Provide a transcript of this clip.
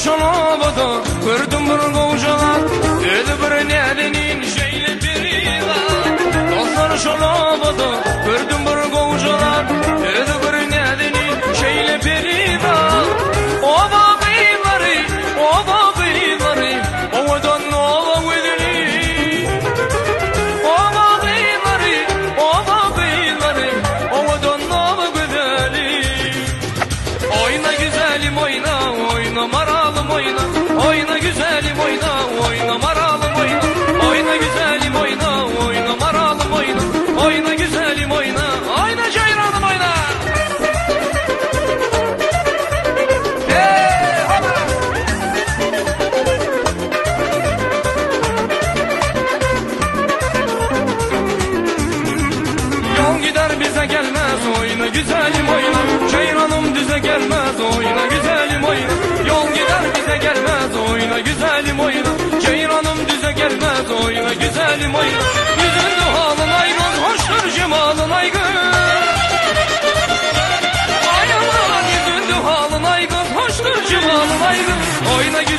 şolabada gördüm bir koğuşalar dedi bir nedenin şeyle biri var. Dostlar şolabada gördüm bir koğuşalar dedi bir nedenin şeyle biri var. O bakıyları, o bakıyları, ovadan nova güdeli. O bakıyları, o bakıyları, ovadan nova güdeli. Oyna güzelim oyna, oyna maralım oyna. Oyna güzelim oyna, oyna maralım oyna. Oyna güzelim oyna, oyna maralım oyna. Oyna güzelim oyna, oyna ceyranım oyna. Yol gider bize gelmez, oyna güzelim oyna. Ceyranım düze gelmez, oyna güzelim oyna. Yol gider bize gelmez, oyna güzelim oyna. Ceyranım düze gelmez, oyna güzelim oyna. Yüzündü halın aygın, hoştur cemalın aygın. Ay aman yüzündü halın aygın, hoştur cemalın aygın. Oyna güzelim